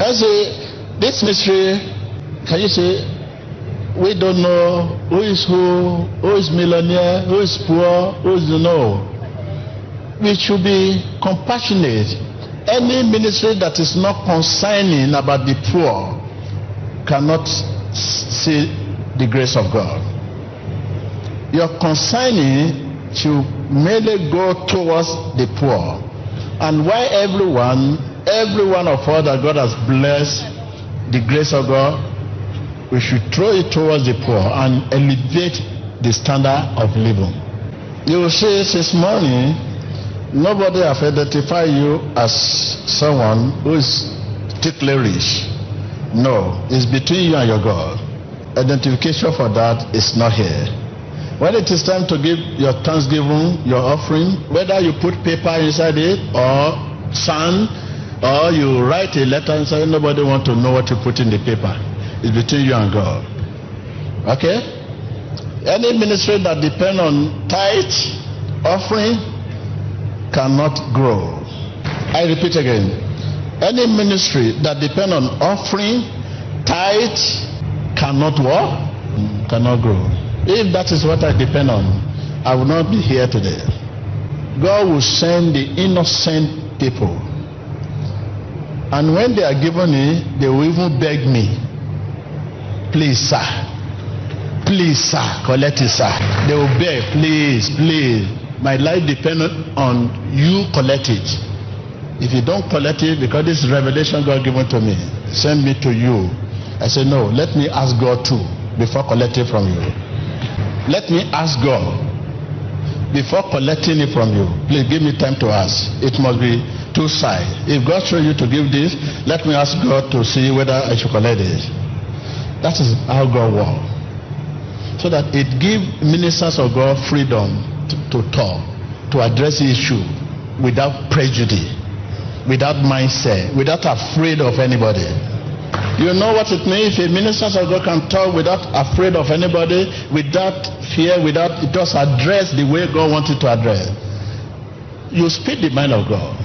I say, this mystery, can you say, we don't know who is millionaire, who is poor, who is no. We should be compassionate. Any ministry that is not concerning about the poor cannot see the grace of God. Your concerning should mainly go towards the poor. And why every one of us that God has blessed, the grace of God, we should throw it towards the poor and elevate the standard of living. You will see this morning, nobody have identified you as someone who is strictly rich. No, it's between you and your God. Identification for that is not here. When it is time to give your thanksgiving, your offering, whether you put paper inside it or sand, or you write a letter inside, nobody want to know what you put in the paper. It's between you and God. Okay? Any ministry that depends on tithe, offering, cannot grow. I repeat again. Any ministry that depends on offering, tithe, cannot what? Cannot grow. If that is what I depend on, I will not be here today. God will send the innocent people. And when they are given it, they will even beg me, please sir, collect it sir. They will beg, please, my life depends on you collect it. If you don't collect it, because this is revelation God given to me, send me to you. I say no, let me ask God too before collecting from you. Let me ask God before collecting it from you. Please give me time to ask. It must be two sides. If God shows you to give this, let me ask God to see whether I should collect it. That is how God works. So that it gives ministers of God freedom to talk, to address the issue without prejudice, without mindset, without afraid of anybody. You know what it means if a minister of God can talk without afraid of anybody, without fear, without it just address the way God wanted to address. You speak the mind of God,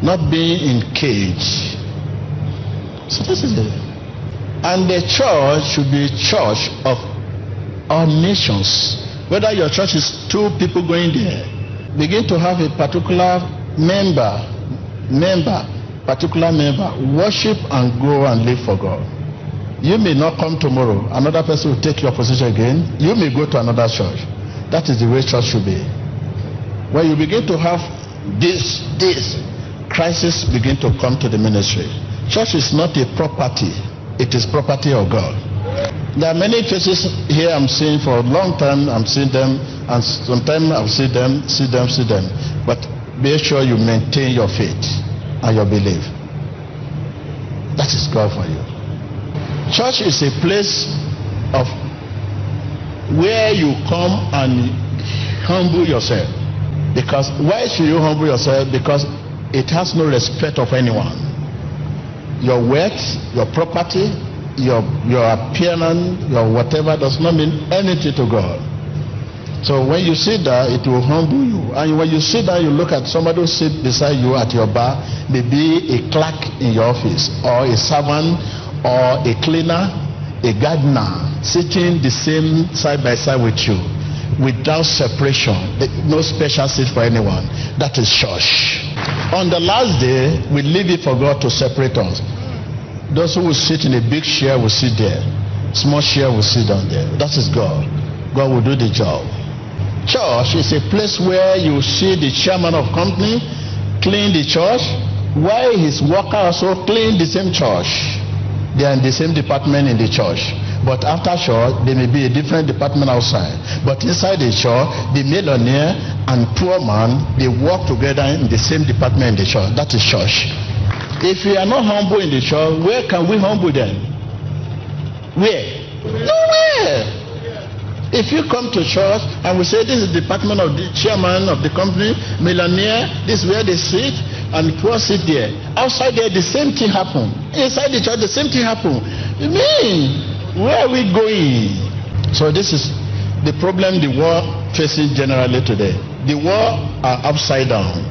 not being in cage. So this is it. And the church should be a church of all nations. Whether your church is 2 people going there, begin to have a particular member, worship and go and live for God. You may not come tomorrow, another person will take your position again. You may go to another church. That is the way church should be. When you begin to have this crisis begin to come to the ministry. Church is not a property, it is property of God. There are many faces here I'm seeing for a long time. I'm seeing them, and sometimes I'll see them. But be sure you maintain your faith and your belief. That is God for you. Church is a place of where you come and humble yourself. Because why should you humble yourself? Because it has no respect of anyone. Your wealth, your property, your appearance, your whatever does not mean anything to God. So when you sit there, it will humble you. And when you sit there, you look at somebody who sits beside you at your bar, maybe a clerk in your office, or a servant, or a cleaner, a gardener, sitting the same side by side with you, without separation, no special seat for anyone. That is church. On the last day, we leave it for God to separate us. Those who will sit in a big chair will sit there. Small chair will sit down there. That is God. God will do the job. Church is a place where you see the chairman of company clean the church, while his workers also clean the same church. They are in the same department in the church. But after church, there may be a different department outside. But inside the church, the millionaire and poor man, they work together in the same department in the church. That is church. If we are not humble in the church, where can we humble them? Where? Nowhere. If you come to church and we say this is the department of the chairman of the company, millionaire, this is where they sit, and poor sit there. Outside there, the same thing happen. Inside the church, the same thing happen. You mean, where are we going? So this is the problem the world facing generally today. The world are upside down.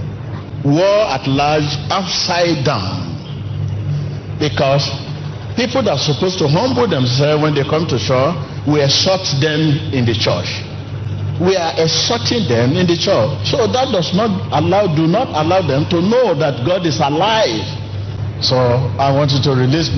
War at large, upside down. Because people that are supposed to humble themselves when they come to church, we exhort them in the church. We are exhorting them in the church. So that does not do not allow them to know that God is alive. So I want you to release